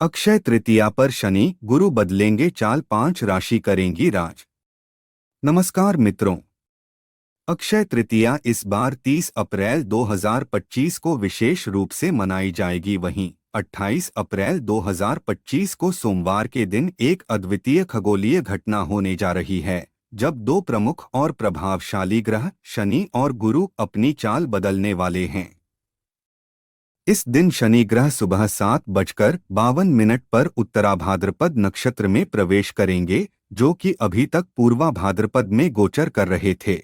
अक्षय तृतीया पर शनि गुरु बदलेंगे चाल, 5 राशि करेंगी राज। नमस्कार मित्रों, अक्षय तृतीया इस बार 30 अप्रैल 2025 को विशेष रूप से मनाई जाएगी। वहीं 28 अप्रैल 2025 को सोमवार के दिन एक अद्वितीय खगोलीय घटना होने जा रही है, जब दो प्रमुख और प्रभावशाली ग्रह शनि और गुरु अपनी चाल बदलने वाले हैं। इस दिन शनि ग्रह सुबह 7:52 पर उत्तराभाद्रपद नक्षत्र में प्रवेश करेंगे, जो कि अभी तक पूर्वा भाद्रपद में गोचर कर रहे थे।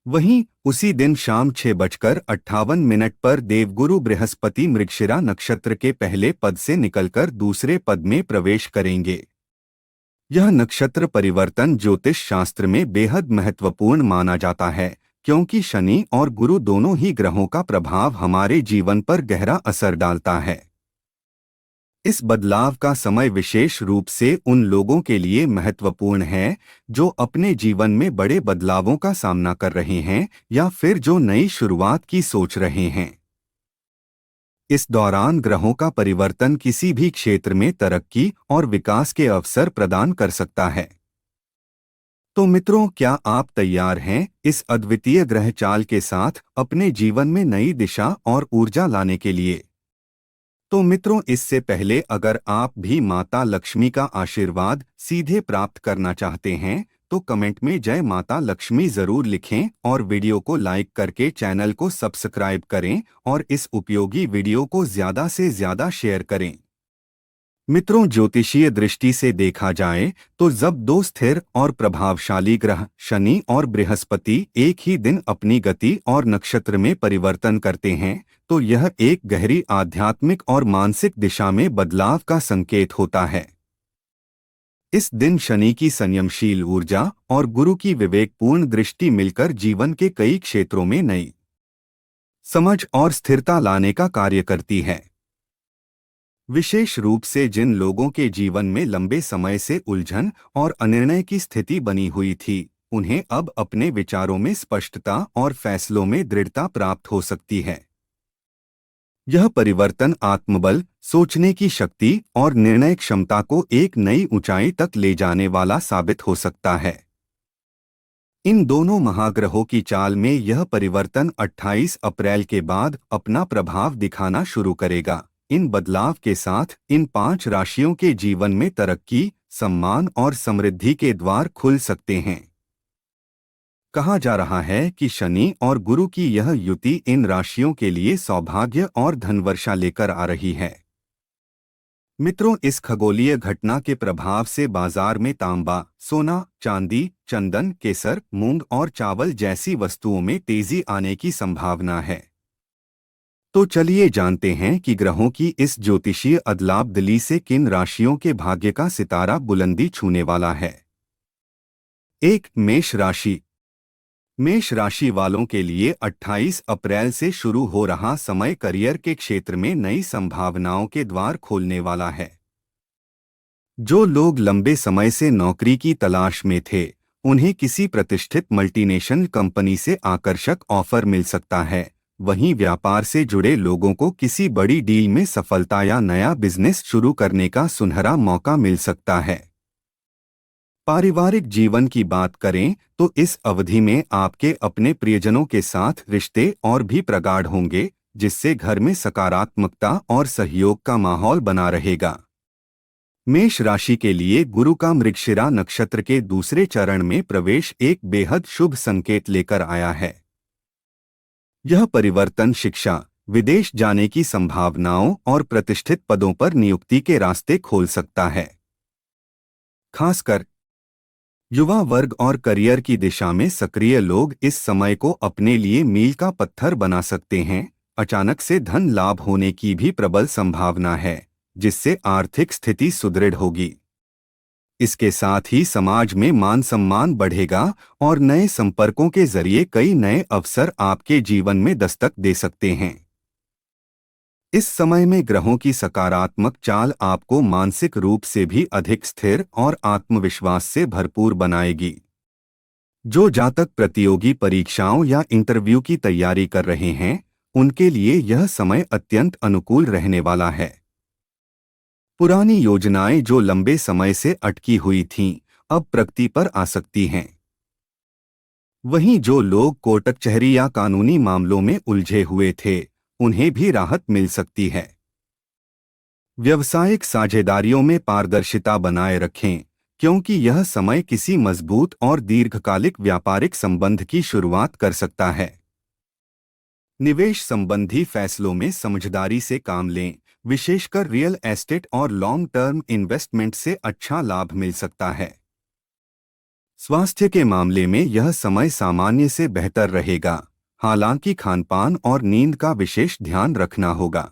वहीं उसी दिन शाम 6:58 पर देवगुरु बृहस्पति मृगशिरा नक्षत्र के पहले पद से निकलकर दूसरे पद में प्रवेश करेंगे। यह नक्षत्र परिवर्तन ज्योतिष शास्त्र में बेहद महत्वपूर्ण माना जाता है, क्योंकि शनि और गुरु दोनों ही ग्रहों का प्रभाव हमारे जीवन पर गहरा असर डालता है। इस बदलाव का समय विशेष रूप से उन लोगों के लिए महत्वपूर्ण है जो अपने जीवन में बड़े बदलावों का सामना कर रहे हैं या फिर जो नई शुरुआत की सोच रहे हैं। इस दौरान ग्रहों का परिवर्तन किसी भी क्षेत्र में तरक्की और विकास के अवसर प्रदान कर सकता है। तो मित्रों, क्या आप तैयार हैं इस अद्वितीय ग्रह चाल के साथ अपने जीवन में नई दिशा और ऊर्जा लाने के लिए? तो मित्रों, इससे पहले अगर आप भी माता लक्ष्मी का आशीर्वाद सीधे प्राप्त करना चाहते हैं तो कमेंट में जय माता लक्ष्मी जरूर लिखें और वीडियो को लाइक करके चैनल को सब्सक्राइब करें और इस उपयोगी वीडियो को ज्यादा से ज्यादा शेयर करें। मित्रों, ज्योतिषीय दृष्टि से देखा जाए तो जब दो स्थिर और प्रभावशाली ग्रह शनि और बृहस्पति एक ही दिन अपनी गति और नक्षत्र में परिवर्तन करते हैं तो यह एक गहरी आध्यात्मिक और मानसिक दिशा में बदलाव का संकेत होता है। इस दिन शनि की संयमशील ऊर्जा और गुरु की विवेकपूर्ण दृष्टि मिलकर जीवन के कई क्षेत्रों में नई समझ और स्थिरता लाने का कार्य करती है। विशेष रूप से जिन लोगों के जीवन में लंबे समय से उलझन और अनिर्णय की स्थिति बनी हुई थी, उन्हें अब अपने विचारों में स्पष्टता और फैसलों में दृढ़ता प्राप्त हो सकती है। यह परिवर्तन आत्मबल, सोचने की शक्ति और निर्णय क्षमता को एक नई ऊंचाई तक ले जाने वाला साबित हो सकता है। इन दोनों महाग्रहों की चाल में यह परिवर्तन 28 अप्रैल के बाद अपना प्रभाव दिखाना शुरू करेगा। इन बदलाव के साथ इन 5 राशियों के जीवन में तरक्की, सम्मान और समृद्धि के द्वार खुल सकते हैं। कहा जा रहा है कि शनि और गुरु की यह युति इन राशियों के लिए सौभाग्य और धनवर्षा लेकर आ रही है। मित्रों, इस खगोलीय घटना के प्रभाव से बाजार में तांबा, सोना, चांदी, चंदन, केसर, मूंग और चावल जैसी वस्तुओं में तेजी आने की संभावना है। तो चलिए जानते हैं कि ग्रहों की इस ज्योतिषीय अदला-बदली से किन राशियों के भाग्य का सितारा बुलंदी छूने वाला है। 1. मेष राशि। मेष राशि वालों के लिए 28 अप्रैल से शुरू हो रहा समय करियर के क्षेत्र में नई संभावनाओं के द्वार खोलने वाला है। जो लोग लंबे समय से नौकरी की तलाश में थे, उन्हें किसी प्रतिष्ठित मल्टीनेशनल कंपनी से आकर्षक ऑफर मिल सकता है। वहीं व्यापार से जुड़े लोगों को किसी बड़ी डील में सफलता या नया बिजनेस शुरू करने का सुनहरा मौका मिल सकता है। पारिवारिक जीवन की बात करें तो इस अवधि में आपके अपने प्रियजनों के साथ रिश्ते और भी प्रगाढ़ होंगे, जिससे घर में सकारात्मकता और सहयोग का माहौल बना रहेगा। मेष राशि के लिए गुरु का मृगशिरा नक्षत्र के दूसरे चरण में प्रवेश एक बेहद शुभ संकेत लेकर आया है। यह परिवर्तन शिक्षा, विदेश जाने की संभावनाओं और प्रतिष्ठित पदों पर नियुक्ति के रास्ते खोल सकता है। खासकर युवा वर्ग और करियर की दिशा में सक्रिय लोग इस समय को अपने लिए मील का पत्थर बना सकते हैं। अचानक से धन लाभ होने की भी प्रबल संभावना है, जिससे आर्थिक स्थिति सुदृढ़ होगी। इसके साथ ही समाज में मान सम्मान बढ़ेगा और नए संपर्कों के जरिए कई नए अवसर आपके जीवन में दस्तक दे सकते हैं। इस समय में ग्रहों की सकारात्मक चाल आपको मानसिक रूप से भी अधिक स्थिर और आत्मविश्वास से भरपूर बनाएगी। जो जातक प्रतियोगी परीक्षाओं या इंटरव्यू की तैयारी कर रहे हैं, उनके लिए यह समय अत्यंत अनुकूल रहने वाला है। पुरानी योजनाएं जो लंबे समय से अटकी हुई थीं, अब प्रगति पर आ सकती हैं। वहीं जो लोग कोर्ट कचहरी या कानूनी मामलों में उलझे हुए थे, उन्हें भी राहत मिल सकती है। व्यावसायिक साझेदारियों में पारदर्शिता बनाए रखें, क्योंकि यह समय किसी मजबूत और दीर्घकालिक व्यापारिक संबंध की शुरुआत कर सकता है। निवेश संबंधी फैसलों में समझदारी से काम लें, विशेषकर रियल एस्टेट और लॉन्ग टर्म इन्वेस्टमेंट से अच्छा लाभ मिल सकता है। स्वास्थ्य के मामले में यह समय सामान्य से बेहतर रहेगा, हालांकि खानपान और नींद का विशेष ध्यान रखना होगा।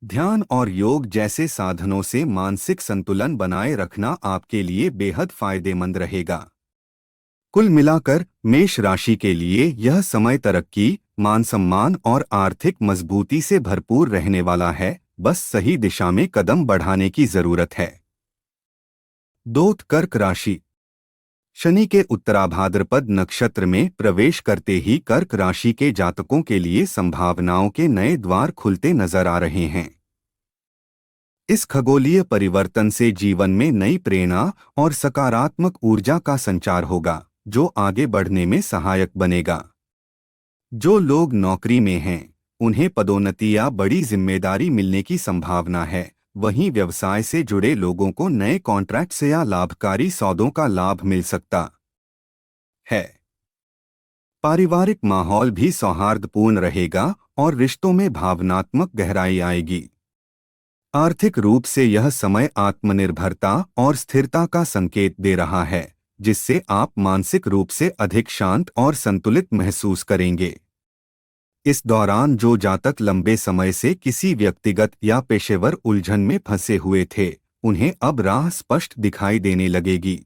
ध्यान और योग जैसे साधनों से मानसिक संतुलन बनाए रखना आपके लिए बेहद फायदेमंद रहेगा। कुल मिलाकर मेष राशि के लिए यह समय तरक्की, मान सम्मान और आर्थिक मजबूती से भरपूर रहने वाला है, बस सही दिशा में कदम बढ़ाने की जरूरत है। दोस्त कर्क राशि। शनि के उत्तराभाद्रपद नक्षत्र में प्रवेश करते ही कर्क राशि के जातकों के लिए संभावनाओं के नए द्वार खुलते नजर आ रहे हैं। इस खगोलीय परिवर्तन से जीवन में नई प्रेरणा और सकारात्मक ऊर्जा का संचार होगा, जो आगे बढ़ने में सहायक बनेगा। जो लोग नौकरी में हैं, उन्हें पदोन्नति या बड़ी जिम्मेदारी मिलने की संभावना है। वहीं व्यवसाय से जुड़े लोगों को नए कॉन्ट्रैक्ट्स या लाभकारी सौदों का लाभ मिल सकता है। पारिवारिक माहौल भी सौहार्दपूर्ण रहेगा और रिश्तों में भावनात्मक गहराई आएगी। आर्थिक रूप से यह समय आत्मनिर्भरता और स्थिरता का संकेत दे रहा है, जिससे आप मानसिक रूप से अधिक शांत और संतुलित महसूस करेंगे। इस दौरान जो जातक लंबे समय से किसी व्यक्तिगत या पेशेवर उलझन में फंसे हुए थे, उन्हें अब राह स्पष्ट दिखाई देने लगेगी।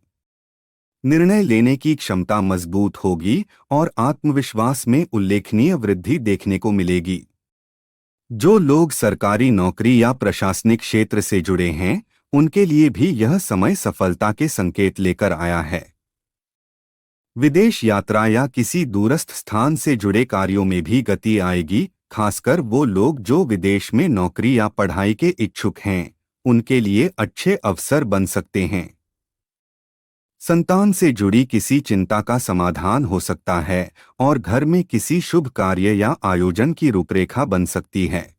निर्णय लेने की क्षमता मजबूत होगी और आत्मविश्वास में उल्लेखनीय वृद्धि देखने को मिलेगी। जो लोग सरकारी नौकरी या प्रशासनिक क्षेत्र से जुड़े हैं, उनके लिए भी यह समय सफलता के संकेत लेकर आया है। विदेश यात्रा या किसी दूरस्थ स्थान से जुड़े कार्यों में भी गति आएगी, खासकर वो लोग जो विदेश में नौकरी या पढ़ाई के इच्छुक हैं, उनके लिए अच्छे अवसर बन सकते हैं। संतान से जुड़ी किसी चिंता का समाधान हो सकता है और घर में किसी शुभ कार्य या आयोजन की रूपरेखा बन सकती है।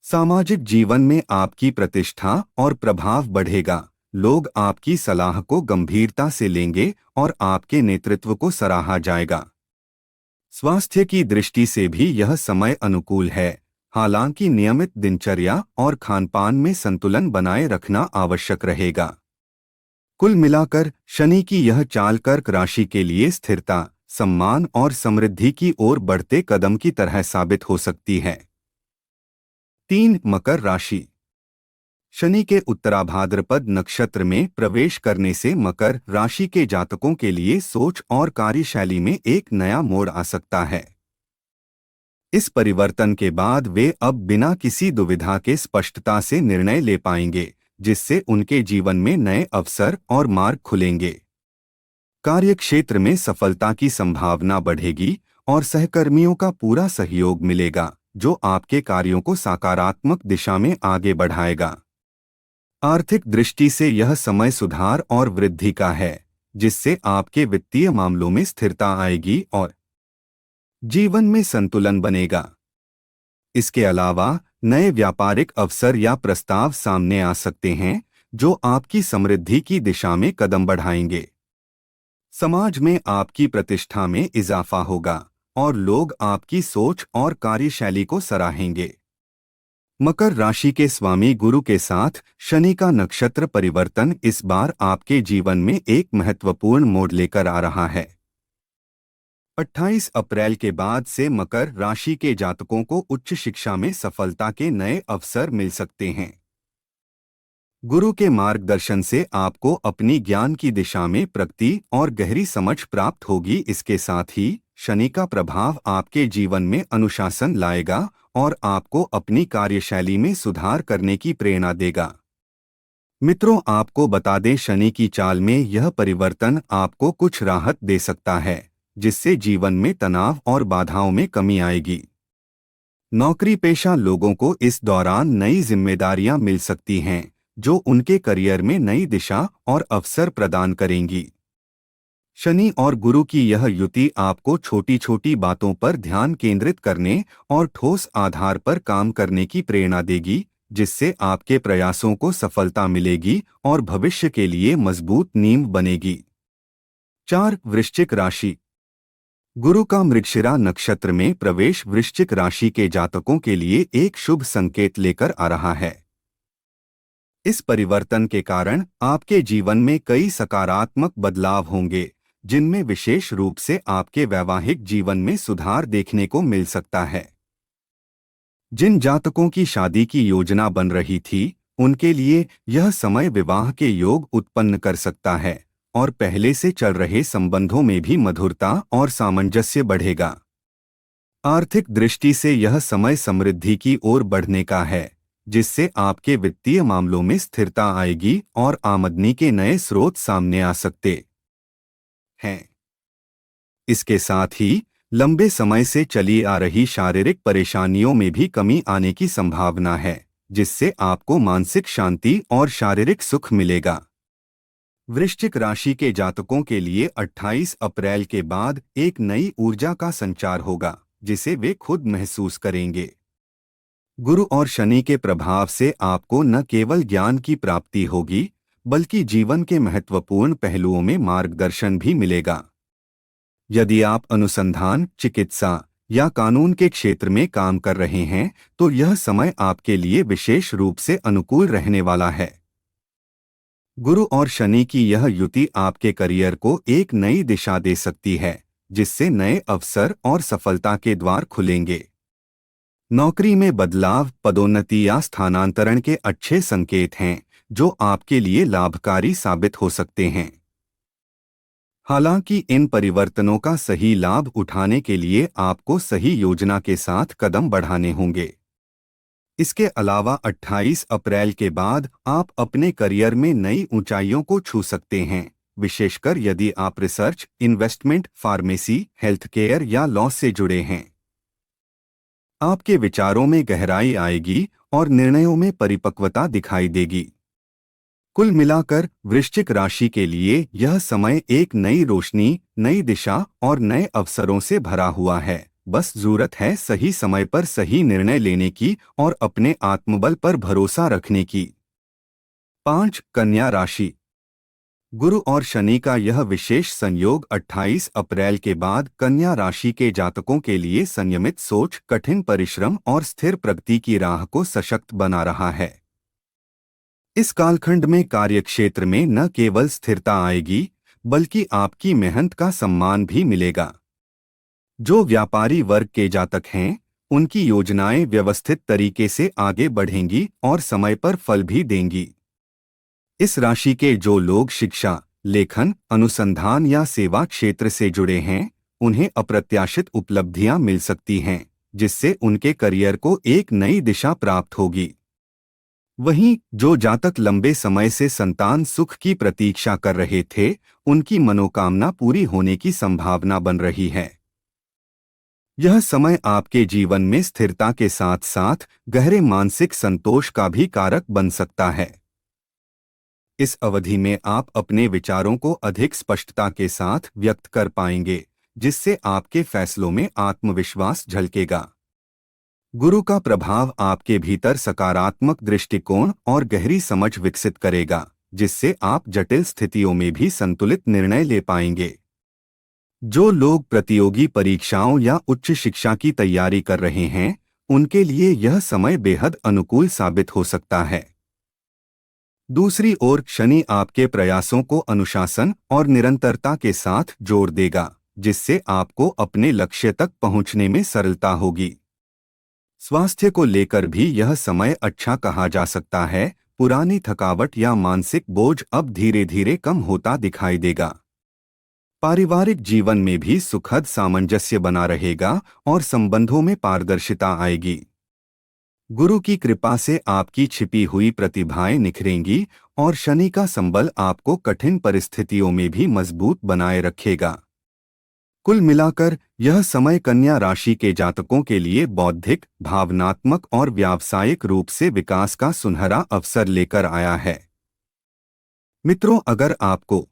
सामाजिक जीवन में आपकी प्रतिष्ठा और प्रभाव बढ़ेगा। लोग आपकी सलाह को गंभीरता से लेंगे और आपके नेतृत्व को सराहा जाएगा। स्वास्थ्य की दृष्टि से भी यह समय अनुकूल है, हालांकि नियमित दिनचर्या और खानपान में संतुलन बनाए रखना आवश्यक रहेगा। कुल मिलाकर शनि की यह चाल कर्क राशि के लिए स्थिरता, सम्मान और समृद्धि की ओर बढ़ते कदम की तरह साबित हो सकती है। 3. मकर राशि। शनि के उत्तराभाद्रपद नक्षत्र में प्रवेश करने से मकर राशि के जातकों के लिए सोच और कार्यशैली में एक नया मोड़ आ सकता है। इस परिवर्तन के बाद वे अब बिना किसी दुविधा के स्पष्टता से निर्णय ले पाएंगे, जिससे उनके जीवन में नए अवसर और मार्ग खुलेंगे। कार्यक्षेत्र में सफलता की संभावना बढ़ेगी और सहकर्मियों का पूरा सहयोग मिलेगा, जो आपके कार्यों को सकारात्मक दिशा में आगे बढ़ाएगा। आर्थिक दृष्टि से यह समय सुधार और वृद्धि का है, जिससे आपके वित्तीय मामलों में स्थिरता आएगी और जीवन में संतुलन बनेगा। इसके अलावा नए व्यापारिक अवसर या प्रस्ताव सामने आ सकते हैं, जो आपकी समृद्धि की दिशा में कदम बढ़ाएंगे। समाज में आपकी प्रतिष्ठा में इजाफा होगा और लोग आपकी सोच और कार्यशैली को सराहेंगे। मकर राशि के स्वामी गुरु के साथ शनि का नक्षत्र परिवर्तन इस बार आपके जीवन में एक महत्वपूर्ण मोड़ लेकर आ रहा है। 28 अप्रैल के बाद से मकर राशि के जातकों को उच्च शिक्षा में सफलता के नए अवसर मिल सकते हैं। गुरु के मार्गदर्शन से आपको अपनी ज्ञान की दिशा में प्रगति और गहरी समझ प्राप्त होगी। इसके साथ ही शनि का प्रभाव आपके जीवन में अनुशासन लाएगा और आपको अपनी कार्यशैली में सुधार करने की प्रेरणा देगा। मित्रों, आपको बता दें, शनि की चाल में यह परिवर्तन आपको कुछ राहत दे सकता है, जिससे जीवन में तनाव और बाधाओं में कमी आएगी। नौकरी पेशा लोगों को इस दौरान नई जिम्मेदारियां मिल सकती हैं, जो उनके करियर में नई दिशा और अवसर प्रदान करेंगी। शनि और गुरु की यह युति आपको छोटी छोटी बातों पर ध्यान केंद्रित करने और ठोस आधार पर काम करने की प्रेरणा देगी, जिससे आपके प्रयासों को सफलता मिलेगी और भविष्य के लिए मजबूत नींव बनेगी। 4. वृश्चिक राशि। गुरु का मृगशिरा नक्षत्र में प्रवेश वृश्चिक राशि के जातकों के लिए एक शुभ संकेत लेकर आ रहा है। इस परिवर्तन के कारण आपके जीवन में कई सकारात्मक बदलाव होंगे, जिनमें विशेष रूप से आपके वैवाहिक जीवन में सुधार देखने को मिल सकता है। जिन जातकों की शादी की योजना बन रही थी, उनके लिए यह समय विवाह के योग उत्पन्न कर सकता है और पहले से चल रहे संबंधों में भी मधुरता और सामंजस्य बढ़ेगा। आर्थिक दृष्टि से यह समय समृद्धि की ओर बढ़ने का है, जिससे आपके वित्तीय मामलों में स्थिरता आएगी और आमदनी के नए स्रोत सामने आ सकते हैं। इसके साथ ही लंबे समय से चली आ रही शारीरिक परेशानियों में भी कमी आने की संभावना है, जिससे आपको मानसिक शांति और शारीरिक सुख मिलेगा। वृश्चिक राशि के जातकों के लिए 28 अप्रैल के बाद एक नई ऊर्जा का संचार होगा, जिसे वे खुद महसूस करेंगे। गुरु और शनि के प्रभाव से आपको न केवल ज्ञान की प्राप्ति होगी, बल्कि जीवन के महत्वपूर्ण पहलुओं में मार्गदर्शन भी मिलेगा। यदि आप अनुसंधान, चिकित्सा या कानून के क्षेत्र में काम कर रहे हैं, तो यह समय आपके लिए विशेष रूप से अनुकूल रहने वाला है। गुरु और शनि की यह युति आपके करियर को एक नई दिशा दे सकती है, जिससे नए अवसर और सफलता के द्वार खुलेंगे। नौकरी में बदलाव, पदोन्नति या स्थानांतरण के अच्छे संकेत हैं, जो आपके लिए लाभकारी साबित हो सकते हैं। हालांकि इन परिवर्तनों का सही लाभ उठाने के लिए आपको सही योजना के साथ कदम बढ़ाने होंगे। इसके अलावा 28 अप्रैल के बाद आप अपने करियर में नई ऊंचाइयों को छू सकते हैं, विशेषकर यदि आप research, investment, pharmacy, health care या लॉ से जुड़े हैं। आपके विचारों में गहराई आएगी और निर्णयों में परिपक्वता दिखाई देगी। कुल मिलाकर वृश्चिक राशि के लिए यह समय एक नई रोशनी, नई दिशा और नए अवसरों से भरा हुआ है। बस जरूरत है सही समय पर सही निर्णय लेने की और अपने आत्मबल पर भरोसा रखने की। 5. कन्या राशि। गुरु और शनि का यह विशेष संयोग 28 अप्रैल के बाद कन्या राशि के जातकों के लिए संयमित सोच, कठिन परिश्रम और स्थिर प्रगति की राह को सशक्त बना रहा है। इस कालखंड में कार्यक्षेत्र में न केवल स्थिरता आएगी, बल्कि आपकी मेहनत का सम्मान भी मिलेगा। जो व्यापारी वर्ग के जातक हैं, उनकी योजनाएं व्यवस्थित तरीके से आगे बढ़ेंगी और समय पर फल भी देंगी। इस राशि के जो लोग शिक्षा, लेखन, अनुसंधान या सेवा क्षेत्र से जुड़े हैं, उन्हें अप्रत्याशित उपलब्धियां मिल सकती हैं, जिससे उनके करियर को एक नई दिशा प्राप्त होगी। वहीं जो जातक लंबे समय से संतान सुख की प्रतीक्षा कर रहे थे, उनकी मनोकामना पूरी होने की संभावना बन रही है। यह समय आपके जीवन में स्थिरता के साथ साथ गहरे मानसिक संतोष का भी कारक बन सकता है। इस अवधि में आप अपने विचारों को अधिक स्पष्टता के साथ व्यक्त कर पाएंगे, जिससे आपके फैसलों में आत्मविश्वास झलकेगा। गुरु का प्रभाव आपके भीतर सकारात्मक दृष्टिकोण और गहरी समझ विकसित करेगा, जिससे आप जटिल स्थितियों में भी संतुलित निर्णय ले पाएंगे। जो लोग प्रतियोगी परीक्षाओं या उच्च शिक्षा की तैयारी कर रहे हैं, उनके लिए यह समय बेहद अनुकूल साबित हो सकता है। दूसरी ओर शनि आपके प्रयासों को अनुशासन और निरंतरता के साथ जोड़ देगा, जिससे आपको अपने लक्ष्य तक पहुंचने में सरलता होगी। स्वास्थ्य को लेकर भी यह समय अच्छा कहा जा सकता है। पुरानी थकावट या मानसिक बोझ अब धीरे धीरे कम होता दिखाई देगा। पारिवारिक जीवन में भी सुखद सामंजस्य बना रहेगा और संबंधों में पारदर्शिता आएगी। गुरु की कृपा से आपकी छिपी हुई प्रतिभाएं निखरेंगी और शनि का संबल आपको कठिन परिस्थितियों में भी मजबूत बनाए रखेगा। कुल मिलाकर यह समय कन्या राशि के जातकों के लिए बौद्धिक, भावनात्मक और व्यावसायिक रूप से विकास का सुनहरा अवसर लेकर आया है। मित्रों, अगर आपको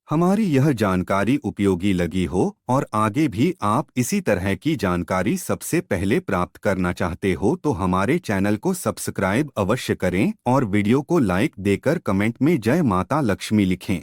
हमारी यह जानकारी उपयोगी लगी हो और आगे भी आप इसी तरह की जानकारी सबसे पहले प्राप्त करना चाहते हो तो हमारे चैनल को सब्सक्राइब अवश्य करें और वीडियो को लाइक देकर कमेंट में जय माता लक्ष्मी लिखें।